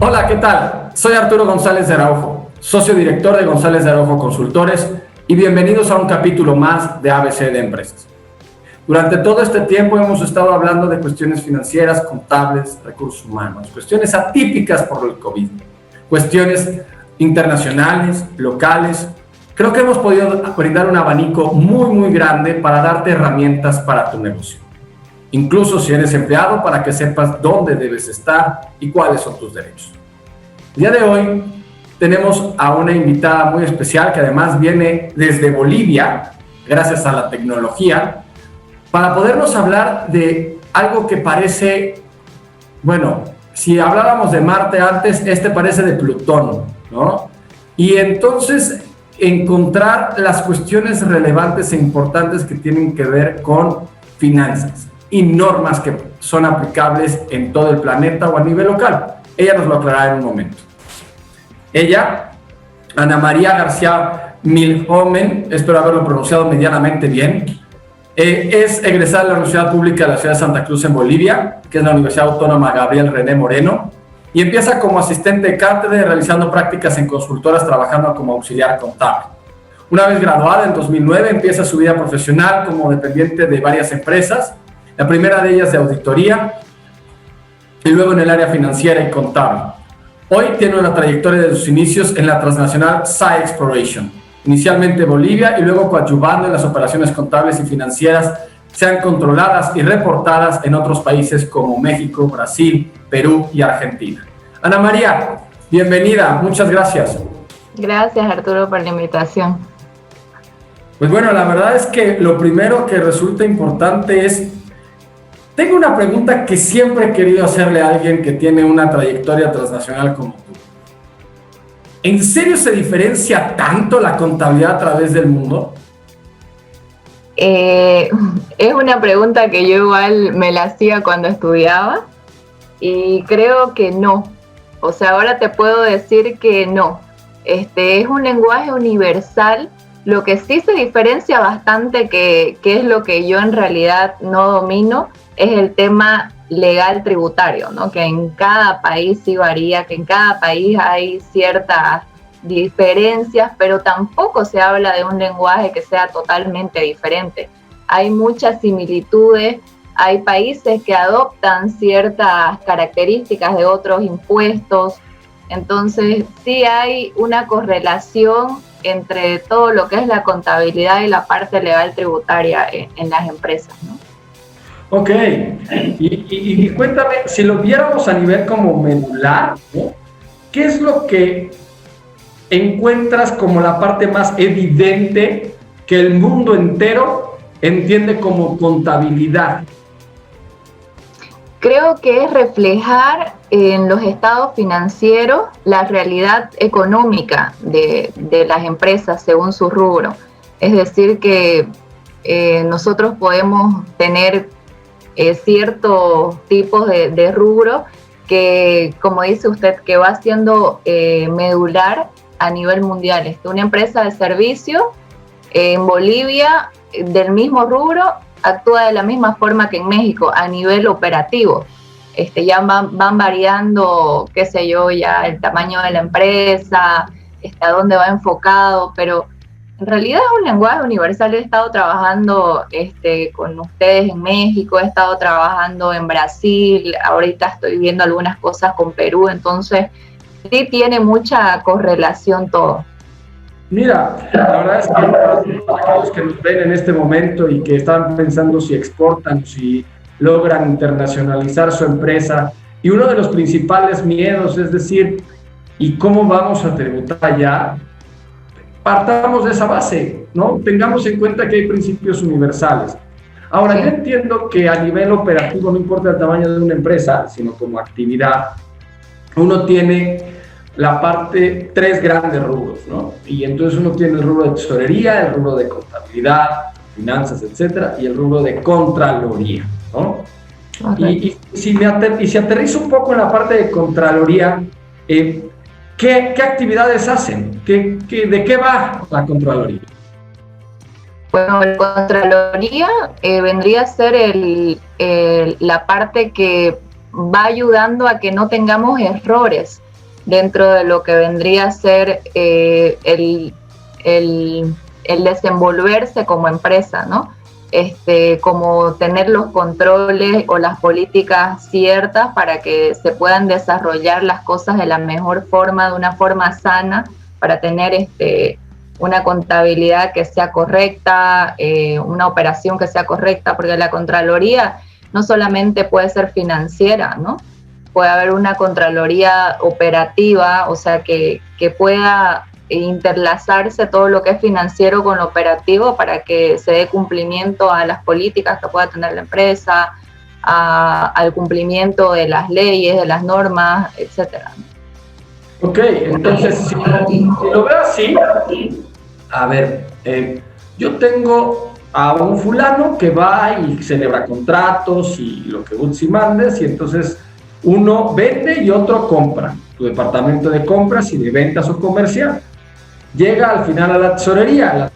Hola, ¿qué tal? Soy Arturo González de Araujo, socio director de González de Araujo Consultores, y bienvenidos a un capítulo más de ABC de Empresas. Durante todo este tiempo hemos estado hablando de cuestiones financieras, contables, recursos humanos, cuestiones atípicas por el COVID, cuestiones internacionales, locales. Creo que hemos podido brindar un abanico muy grande para darte herramientas para tu negocio. Incluso si eres empleado, para que sepas dónde debes estar y cuáles son tus derechos. El día de hoy tenemos a una invitada muy especial que además viene desde Bolivia, gracias a la tecnología, para podernos hablar de algo que parece, bueno, si hablábamos de Marte antes, este parece de Plutón, ¿no? Y entonces encontrar las cuestiones relevantes e importantes que tienen que ver con finanzas y normas que son aplicables en todo el planeta o a nivel local. Ella nos lo aclarará en un momento. Ella, Ana María García Milhomen, espero haberlo pronunciado medianamente bien, es egresada de la Universidad Pública de la Ciudad de Santa Cruz en Bolivia, que es la Universidad Autónoma Gabriel René Moreno, y empieza como asistente de cátedra realizando prácticas en consultoras trabajando como auxiliar contable. Una vez graduada en 2009 empieza su vida profesional como dependiente de varias empresas, la primera de ellas de auditoría y luego en el área financiera y contable. Hoy tiene una trayectoria de sus inicios en la transnacional SAE Exploration, inicialmente Bolivia y luego coadyuvando en las operaciones contables y financieras sean controladas y reportadas en otros países como México, Brasil, Perú y Argentina. Ana María, bienvenida, muchas gracias. Gracias, Arturo, por la invitación. Pues bueno, la verdad es que lo primero que resulta importante es, tengo una pregunta que siempre he querido hacerle a alguien que tiene una trayectoria transnacional como tú. ¿En serio se diferencia tanto la contabilidad a través del mundo? Es una pregunta que yo igual me la hacía cuando estudiaba y creo que no. O sea, ahora te puedo decir que no. Es un lenguaje universal. Lo que sí se diferencia bastante, que es lo que yo en realidad no domino, es el tema legal tributario, ¿no? Que en cada país sí varía, que en cada país hay ciertas diferencias, pero tampoco se habla de un lenguaje que sea totalmente diferente. Hay muchas similitudes, hay países que adoptan ciertas características de otros impuestos, entonces sí hay una correlación entre todo lo que es la contabilidad y la parte legal tributaria en las empresas, ¿no? Ok, y cuéntame, si lo viéramos a nivel como medular, ¿no? ¿Qué es lo que encuentras como la parte más evidente que el mundo entero entiende como contabilidad? Creo que es reflejar en los estados financieros la realidad económica de las empresas según su rubro. Es decir, que nosotros podemos tener ciertos tipos de rubro que, como dice usted, que va siendo medular a nivel mundial. Una empresa de servicio en Bolivia del mismo rubro actúa de la misma forma que en México a nivel operativo. Ya van variando, qué sé yo, ya el tamaño de la empresa, a dónde va enfocado, pero en realidad es un lenguaje universal. He estado trabajando con ustedes en México, he estado trabajando en Brasil, ahorita estoy viendo algunas cosas con Perú, entonces sí tiene mucha correlación todo. Mira, la verdad es que para aquellos que nos ven en este momento y que están pensando si exportan, si logran internacionalizar su empresa, y uno de los principales miedos es decir, ¿y cómo vamos a tributar allá? Partamos de esa base, ¿no? Tengamos en cuenta que hay principios universales. Ahora, yo entiendo que a nivel operativo no importa el tamaño de una empresa, sino como actividad, uno tiene la parte, tres grandes rubros, ¿no? Y entonces uno tiene el rubro de tesorería, el rubro de contabilidad, finanzas, etcétera, y el rubro de contraloría, ¿no? Okay. Y si aterrizo un poco en la parte de contraloría, ¿qué actividades hacen? ¿De qué va la contraloría? Bueno, la contraloría vendría a ser la parte que va ayudando a que no tengamos errores dentro de lo que vendría a ser el desenvolverse como empresa, ¿no? Como tener los controles o las políticas ciertas para que se puedan desarrollar las cosas de la mejor forma, de una forma sana, para tener una contabilidad que sea correcta, una operación que sea correcta, porque la Contraloría no solamente puede ser financiera, ¿no? Puede haber una Contraloría operativa, o sea, que pueda interlazarse todo lo que es financiero con lo operativo para que se dé cumplimiento a las políticas que pueda tener la empresa, al cumplimiento de las leyes, de las normas, etcétera. Ok, entonces, si lo veo así, a ver, yo tengo a un fulano que va y celebra contratos y lo que Butsi mandes, y entonces uno vende y otro compra. Tu departamento de compras y de ventas o comercial. Llega al final a la tesorería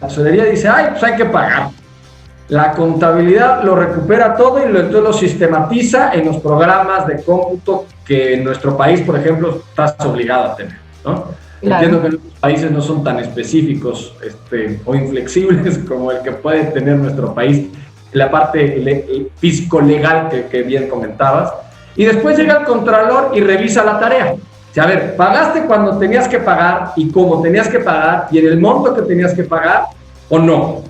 dice, ay, pues hay que pagar. La contabilidad lo recupera todo y entonces lo sistematiza en los programas de cómputo que en nuestro país, por ejemplo, estás obligado a tener, ¿no? Claro. Entiendo que nuestros países no son tan específicos o inflexibles como el que puede tener nuestro país, la parte fisco-legal que bien comentabas. Y después llega el contralor y revisa la tarea. A ver, ¿pagaste cuando tenías que pagar y cómo tenías que pagar y en el monto que tenías que pagar o no?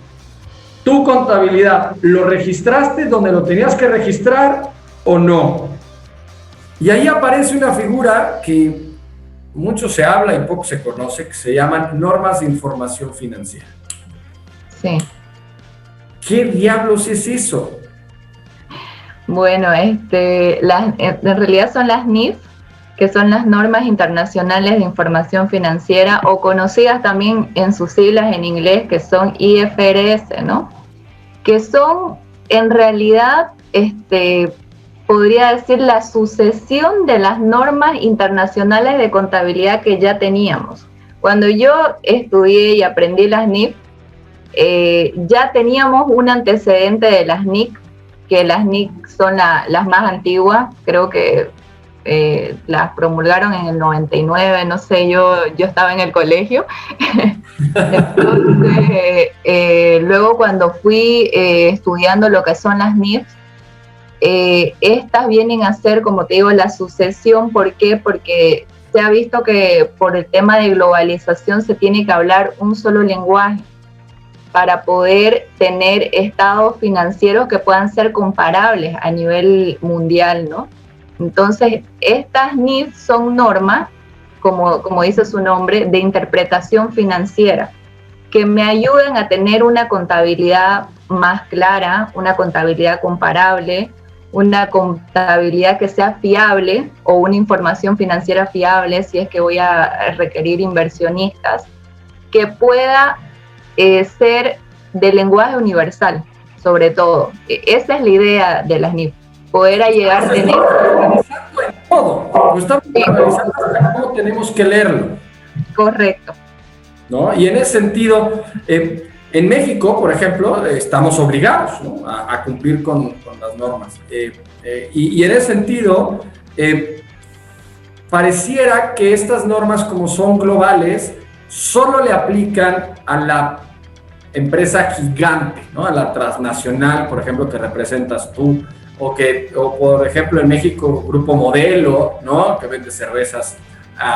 Tu contabilidad, ¿lo registraste donde lo tenías que registrar o no? Y ahí aparece una figura que mucho se habla y poco se conoce, que se llaman normas de información financiera. Sí. ¿Qué diablos es eso? Bueno, en realidad son las NIF, que son las normas internacionales de información financiera, o conocidas también en sus siglas en inglés, que son IFRS, ¿no? Que son, en realidad, podría decir, la sucesión de las normas internacionales de contabilidad que ya teníamos. Cuando yo estudié y aprendí las NIF, ya teníamos un antecedente de las NIC, que las NIC son las más antiguas, creo que las promulgaron en el 99, no sé, yo estaba en el colegio. Entonces, luego cuando fui estudiando lo que son las NIF, estas vienen a ser, como te digo, la sucesión. ¿Por qué? Porque se ha visto que por el tema de globalización se tiene que hablar un solo lenguaje para poder tener estados financieros que puedan ser comparables a nivel mundial, ¿no? Entonces, estas NIF son normas, como dice su nombre, de interpretación financiera, que me ayudan a tener una contabilidad más clara, una contabilidad comparable, una contabilidad que sea fiable, o una información financiera fiable si es que voy a requerir inversionistas, que pueda ser de lenguaje universal, sobre todo. Esa es la idea de las NIF, poder llegar a tener... Todo, lo estamos analizando hasta cómo tenemos que leerlo. Correcto. ¿No? Y en ese sentido, en México, por ejemplo, estamos obligados, ¿no?, a cumplir con las normas. Y en ese sentido, pareciera que estas normas, como son globales, solo le aplican a la empresa gigante, ¿no?, a la transnacional, por ejemplo, que representas tú, o por ejemplo en México, Grupo Modelo, ¿no?, que vende cervezas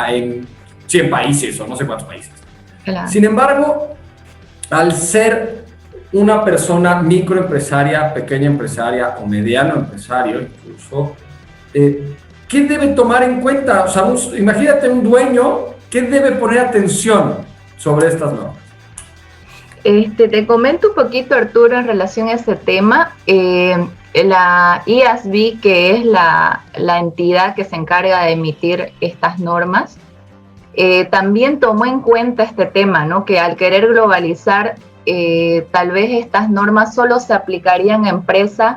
en 100 países o no sé cuántos países. Claro. Sin embargo, al ser una persona microempresaria, pequeña empresaria o mediano empresario incluso, ¿qué debe tomar en cuenta? O sea, imagínate un dueño, ¿qué debe poner atención sobre estas normas? Te comento un poquito, Arturo, en relación a ese tema. La IASB, que es la entidad que se encarga de emitir estas normas, también tomó en cuenta este tema, ¿no?, que al querer globalizar, tal vez estas normas solo se aplicarían a empresas,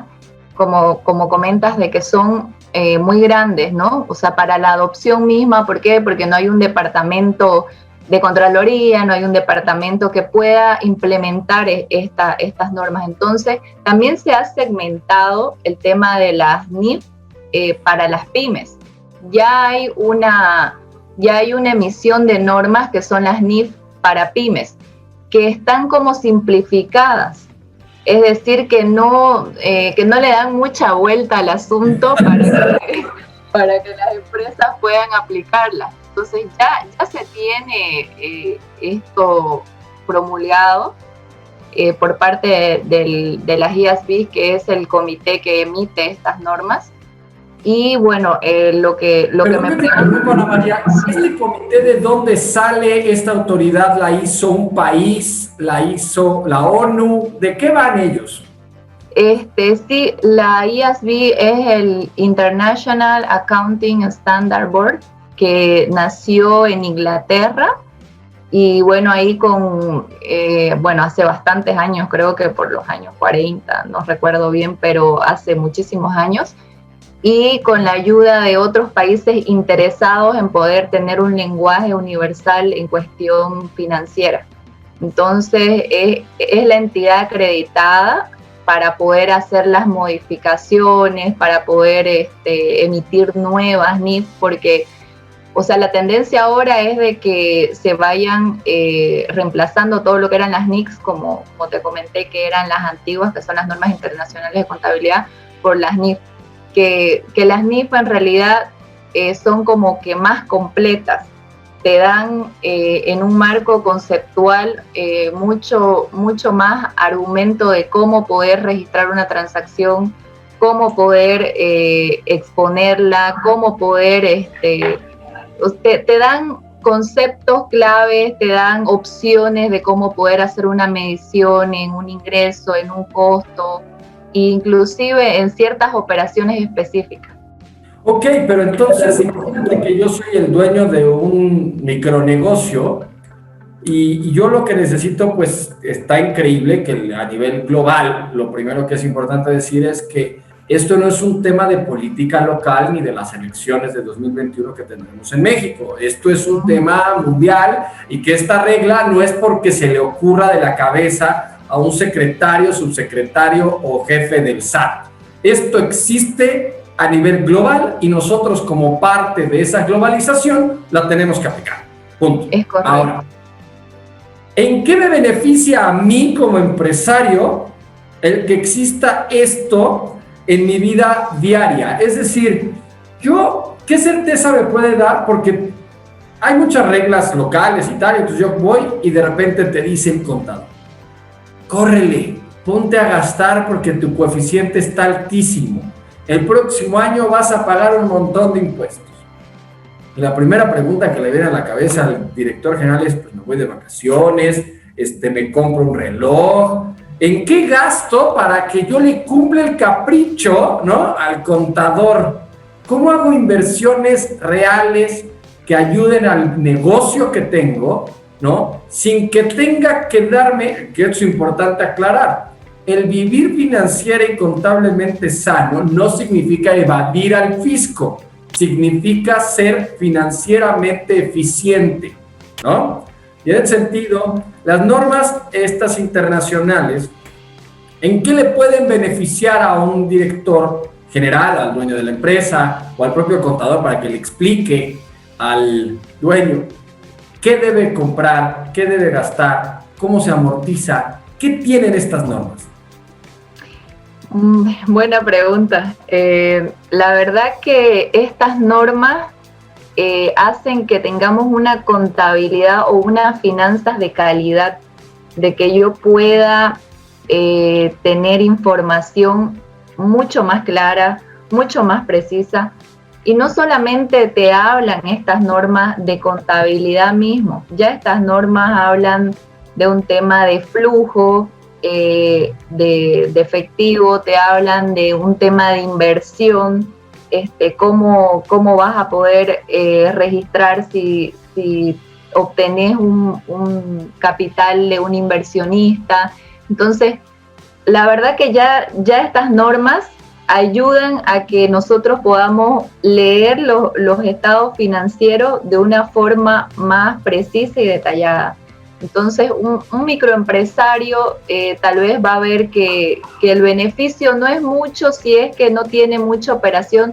como comentas, de que son muy grandes, ¿no? O sea, para la adopción misma. ¿Por qué? Porque no hay un departamento de Contraloría, no hay un departamento que pueda implementar estas normas. Entonces, también se ha segmentado el tema de las NIF para las pymes. Ya hay una ya hay una emisión de normas que son las NIF para pymes, que están como simplificadas. Es decir, que no le dan mucha vuelta al asunto para que las empresas puedan aplicarla. Entonces ya se tiene esto promulgado por parte de las IASB, que es el comité que emite estas normas. Y bueno, lo que me pregunto, Ana María, ¿este comité de dónde sale esta autoridad? ¿La hizo un país? ¿La hizo la ONU? ¿De qué van ellos? Sí, la IASB es el International Accounting Standard Board, que nació en Inglaterra. Y bueno, ahí hace bastantes años, creo que por los años 40, no recuerdo bien, pero hace muchísimos años, y con la ayuda de otros países interesados en poder tener un lenguaje universal en cuestión financiera. Entonces, es la entidad acreditada para poder hacer las modificaciones, para poder emitir nuevas NIF, porque la tendencia ahora es de que se vayan reemplazando todo lo que eran las NICs, como te comenté, que eran las antiguas, que son las normas internacionales de contabilidad, por las NIF. Que las NIF en realidad son como que más completas, te dan en un marco conceptual mucho más argumento de cómo poder registrar una transacción, cómo poder exponerla, cómo poder... te dan conceptos claves, te dan opciones de cómo poder hacer una medición en un ingreso, en un costo, inclusive en ciertas operaciones específicas. Ok, pero entonces imagínate que yo soy el dueño de un micronegocio y yo lo que necesito, pues está increíble que a nivel global, lo primero que es importante decir es que esto no es un tema de política local ni de las elecciones de 2021 que tendremos en México. Esto es un tema mundial y que esta regla no es porque se le ocurra de la cabeza a un secretario, subsecretario o jefe del SAT. Esto existe a nivel global y nosotros como parte de esa globalización la tenemos que aplicar. Punto. Es correcto. Ahora, ¿en qué me beneficia a mí como empresario el que exista esto en mi vida diaria? Es decir, ¿qué certeza me puede dar? Porque hay muchas reglas locales y tal, entonces yo voy y de repente te dice el contador, córrele, ponte a gastar porque tu coeficiente está altísimo. El próximo año vas a pagar un montón de impuestos. Y la primera pregunta que le viene a la cabeza al director general es, pues me voy de vacaciones, me compro un reloj. ¿En qué gasto para que yo le cumpla el capricho, ¿no?, al contador? ¿Cómo hago inversiones reales que ayuden al negocio que tengo, ¿no?, sin que tenga que darme, que es importante aclarar, el vivir financiera y contablemente sano no significa evadir al fisco, significa ser financieramente eficiente, ¿no? Y en ese sentido, las normas estas internacionales, ¿en qué le pueden beneficiar a un director general, al dueño de la empresa o al propio contador para que le explique al dueño qué debe comprar, qué debe gastar, cómo se amortiza? ¿Qué tienen estas normas? Buena pregunta. La verdad que estas normas hacen que tengamos una contabilidad o unas finanzas de calidad, de que yo pueda tener información mucho más clara, mucho más precisa. Y no solamente te hablan estas normas de contabilidad mismo, ya estas normas hablan de un tema de flujo, de efectivo, te hablan de un tema de inversión, cómo vas a poder registrar si obtenés un capital de un inversionista. Entonces, la verdad que ya estas normas ayudan a que nosotros podamos leer los estados financieros de una forma más precisa y detallada. Entonces, un microempresario tal vez va a ver que el beneficio no es mucho si es que no tiene mucha operación,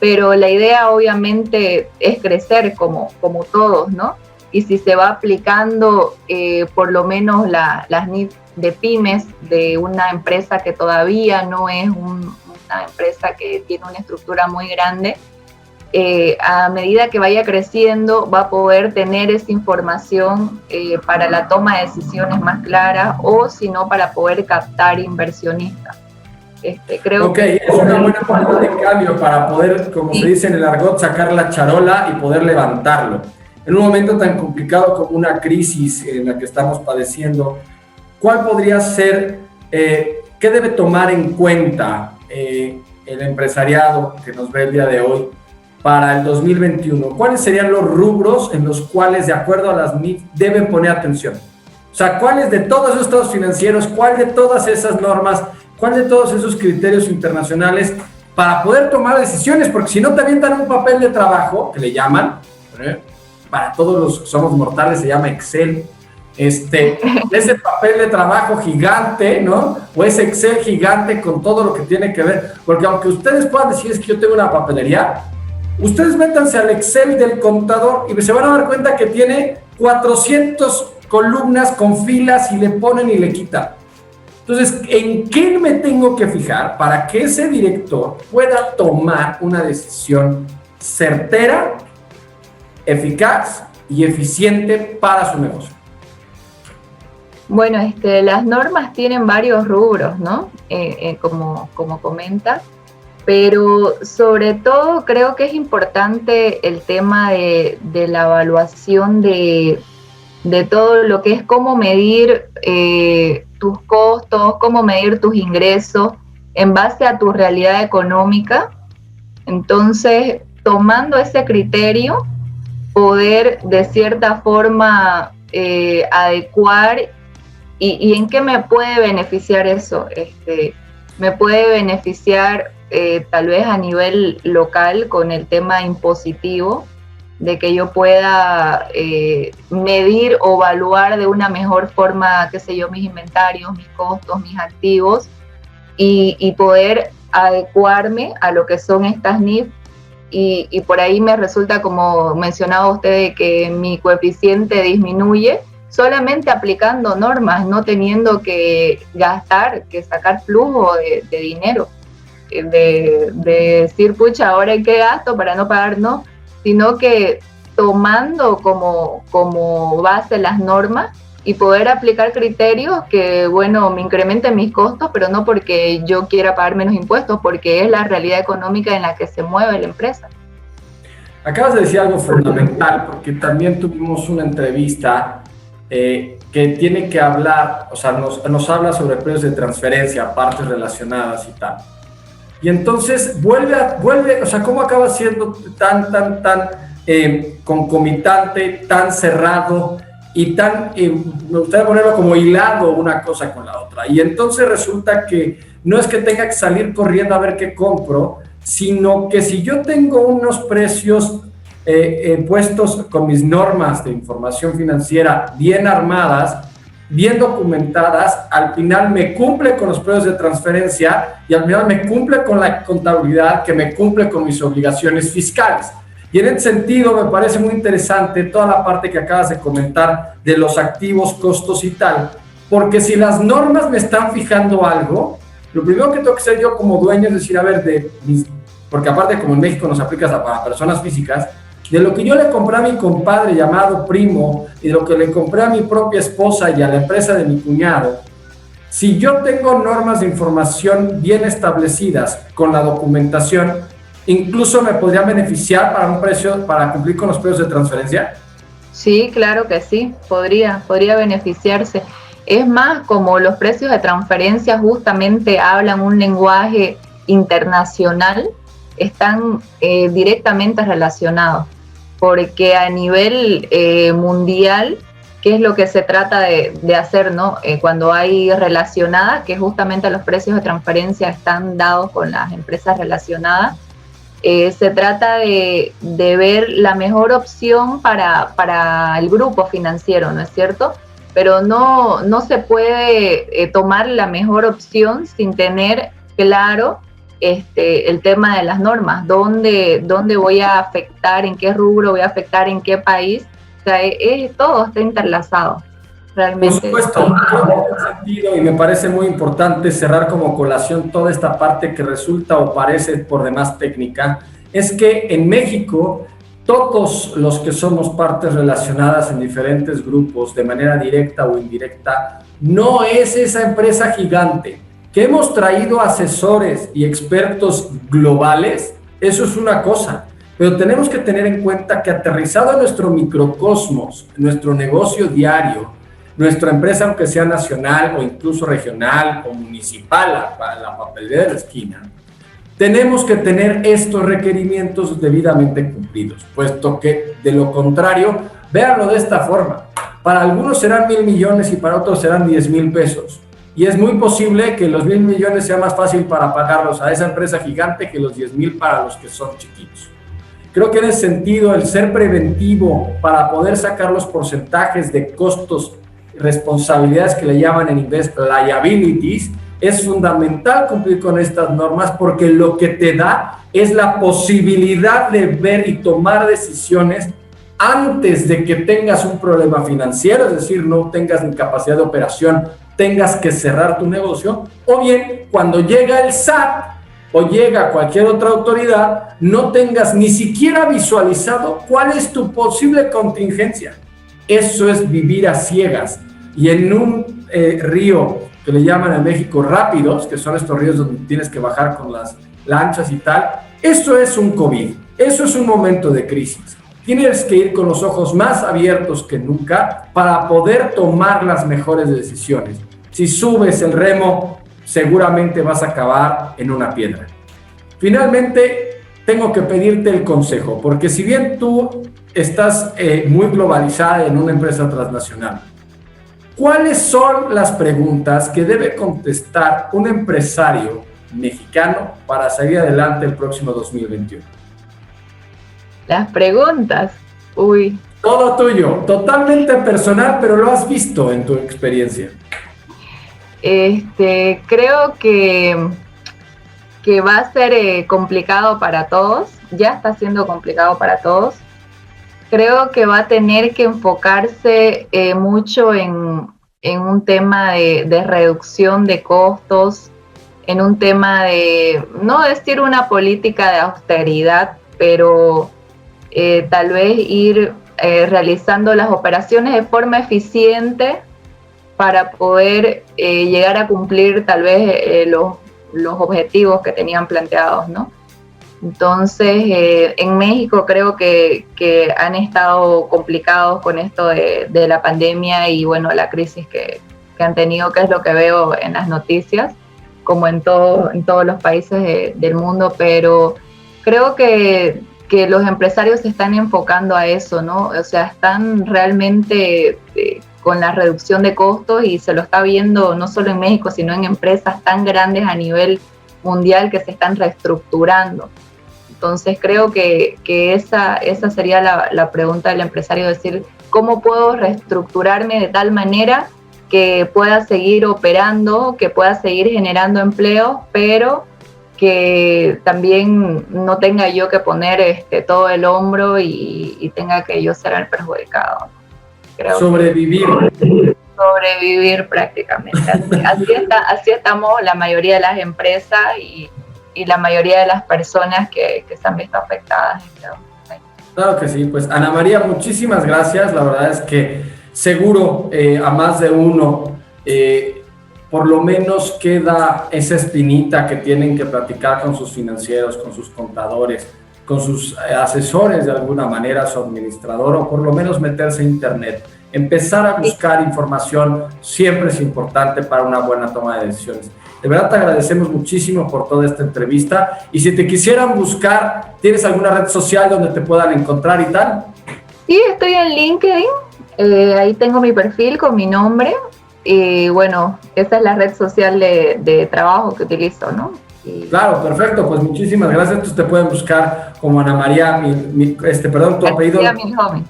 pero la idea obviamente es crecer como todos, ¿no? Y si se va aplicando por lo menos las NIF de pymes de una empresa que todavía no es una empresa que tiene una estructura muy grande, a medida que vaya creciendo va a poder tener esa información para la toma de decisiones más claras, o si no, para poder captar inversionistas. Creo que es una buena moneda de cambio para poder, como se dice en el argot, sacar la charola y poder levantarlo. En un momento tan complicado como una crisis en la que estamos padeciendo, ¿cuál podría ser, qué debe tomar en cuenta el empresariado que nos ve el día de hoy para el 2021? ¿Cuáles serían los rubros en los cuales, de acuerdo a las NIF, deben poner atención? O sea, ¿cuáles de todos esos estados financieros, cuál de todas esas normas, cuál de todos esos criterios internacionales para poder tomar decisiones? Porque si no te avientan un papel de trabajo, que le llaman, para todos los que somos mortales se llama Excel, ese papel de trabajo gigante, ¿no? O ese Excel gigante con todo lo que tiene que ver, porque aunque ustedes puedan decir es que yo tengo una papelería, ustedes métanse al Excel del contador y se van a dar cuenta que tiene 400 columnas con filas y le ponen y le quitan. Entonces, ¿en qué me tengo que fijar para que ese director pueda tomar una decisión certera, eficaz y eficiente para su negocio? Bueno, las normas tienen varios rubros, ¿no? Como comentas, pero sobre todo creo que es importante el tema de la evaluación de todo lo que es cómo medir tus costos, cómo medir tus ingresos en base a tu realidad económica. Entonces, tomando ese criterio, poder de cierta forma adecuar y en qué me puede beneficiar eso. Me puede beneficiar tal vez a nivel local con el tema impositivo, de que yo pueda medir o evaluar de una mejor forma, qué sé yo, mis inventarios, mis costos, mis activos, y poder adecuarme a lo que son estas NIF. Y por ahí me resulta, como mencionaba usted, de que mi coeficiente disminuye solamente aplicando normas, no teniendo que gastar, que sacar flujo de dinero, de decir, pucha, ahora en qué gasto para no pagar, no, sino que tomando como base las normas y poder aplicar criterios que, bueno, me incrementen mis costos, pero no porque yo quiera pagar menos impuestos, porque es la realidad económica en la que se mueve la empresa. Acabas de decir algo fundamental, porque también tuvimos una entrevista que tiene que hablar, o sea, nos habla sobre precios de transferencia, partes relacionadas y tal. Y entonces vuelve, o sea, ¿cómo acaba siendo tan concomitante, tan cerrado y tan, me gustaría ponerlo como hilado una cosa con la otra? Y entonces resulta que no es que tenga que salir corriendo a ver qué compro, sino que si yo tengo unos precios puestos con mis normas de información financiera bien armadas, bien documentadas, al final me cumple con los precios de transferencia y al final me cumple con la contabilidad, que me cumple con mis obligaciones fiscales. Y en ese sentido me parece muy interesante toda la parte que acabas de comentar de los activos, costos y tal, porque si las normas me están fijando algo, lo primero que tengo que hacer yo como dueño es decir, a ver, porque aparte como en México nos aplica para personas físicas, de lo que yo le compré a mi compadre llamado primo y de lo que le compré a mi propia esposa y a la empresa de mi cuñado, si yo tengo normas de información bien establecidas con la documentación, incluso me podría beneficiar para un precio, para cumplir con los precios de transferencia. Sí, claro que sí, podría beneficiarse. Es más, como los precios de transferencia justamente hablan un lenguaje internacional, están directamente relacionados, porque a nivel mundial, ¿qué es lo que se trata de hacer, ¿no? Cuando hay relacionadas, que justamente los precios de transferencia están dados con las empresas relacionadas, se trata de ver la mejor opción para el grupo financiero, ¿no es cierto? Pero no se puede tomar la mejor opción sin tener claro el tema de las normas, dónde voy a afectar, en qué rubro voy a afectar, en qué país. O sea, todo está entrelazado. Realmente. Por supuesto, en ese sentido, y me parece muy importante cerrar como colación toda esta parte que resulta o parece por demás técnica, es que en México todos los que somos partes relacionadas en diferentes grupos de manera directa o indirecta, no es esa empresa gigante que hemos traído asesores y expertos globales. Eso es una cosa, pero tenemos que tener en cuenta que aterrizado en nuestro microcosmos, nuestro negocio diario, nuestra empresa, aunque sea nacional o incluso regional o municipal, la papelera de la esquina, tenemos que tener estos requerimientos debidamente cumplidos, puesto que de lo contrario, véanlo de esta forma, para algunos serán 1,000 millones y para otros serán 10,000 pesos. Y es muy posible que los 1,000 millones sea más fácil para pagarlos a esa empresa gigante que los 10,000 para los que son chiquitos. Creo que en ese sentido, el ser preventivo para poder sacar los porcentajes de costos, responsabilidades que le llaman en inglés liabilities, es fundamental cumplir con estas normas porque lo que te da es la posibilidad de ver y tomar decisiones antes de que tengas un problema financiero, es decir, no tengas ni capacidad de operación, tengas que cerrar tu negocio, o bien cuando llega el SAT o llega cualquier otra autoridad, no tengas ni siquiera visualizado cuál es tu posible contingencia. Eso es vivir a ciegas. Y en un río que le llaman en México rápidos, que son estos ríos donde tienes que bajar con las lanchas y tal, eso es un COVID, eso es un momento de crisis. Tienes que ir con los ojos más abiertos que nunca para poder tomar las mejores decisiones. Si subes el remo, seguramente vas a acabar en una piedra. Finalmente, tengo que pedirte el consejo, porque si bien tú estás muy globalizada en una empresa transnacional, ¿cuáles son las preguntas que debe contestar un empresario mexicano para salir adelante el próximo 2021? Las preguntas, uy. Todo tuyo, totalmente personal, pero lo has visto en tu experiencia. Creo que va a ser complicado para todos, ya está siendo complicado para todos. Creo que va a tener que enfocarse mucho en un tema de reducción de costos, en un tema de, no decir una política de austeridad, pero tal vez ir realizando las operaciones de forma eficiente para poder llegar a cumplir tal vez los objetivos que tenían planteados, ¿no? Entonces, en México creo que han estado complicados con esto de la pandemia y, bueno, la crisis que han tenido, que es lo que veo en las noticias, como en todos los países del mundo, pero creo que los empresarios se están enfocando a eso, ¿no? O sea, están realmente con la reducción de costos y se lo está viendo no solo en México, sino en empresas tan grandes a nivel mundial que se están reestructurando. Entonces creo que esa sería la pregunta del empresario, decir, ¿cómo puedo reestructurarme de tal manera que pueda seguir operando, que pueda seguir generando empleo, pero que también no tenga yo que poner todo el hombro y tenga que yo ser el perjudicado? Creo sobrevivir prácticamente. Así estamos la mayoría de las empresas y la mayoría de las personas que se han visto afectadas. Claro que sí, pues Ana María, muchísimas gracias. La verdad es que seguro a más de uno por lo menos queda esa espinita que tienen que platicar con sus financieros, con sus contadores, con sus asesores de alguna manera, su administrador, o por lo menos meterse a internet. Empezar a buscar información siempre es importante para una buena toma de decisiones. De verdad te agradecemos muchísimo por toda esta entrevista, y si te quisieran buscar, ¿tienes alguna red social donde te puedan encontrar y tal? Sí, estoy en LinkedIn, ahí tengo mi perfil con mi nombre, y bueno, esa es la red social de trabajo que utilizo, ¿no? Claro, perfecto, pues muchísimas gracias. Entonces te pueden buscar como Ana María, tu apellido. Milhomen.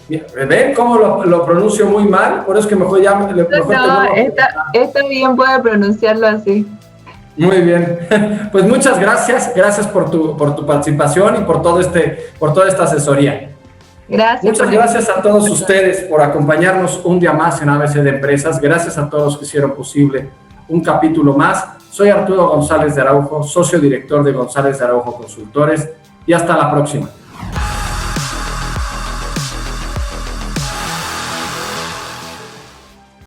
¿Ven cómo lo pronuncio muy mal? Por eso es que mejor está bien, puede pronunciarlo así. Muy bien. Pues muchas gracias. Gracias por tu participación y por toda esta asesoría. Gracias. Muchas gracias a todos ustedes por acompañarnos un día más en ABC de Empresas. Gracias a todos los que hicieron posible un capítulo más. Soy Arturo González de Araujo, socio director de González de Araujo Consultores, y hasta la próxima.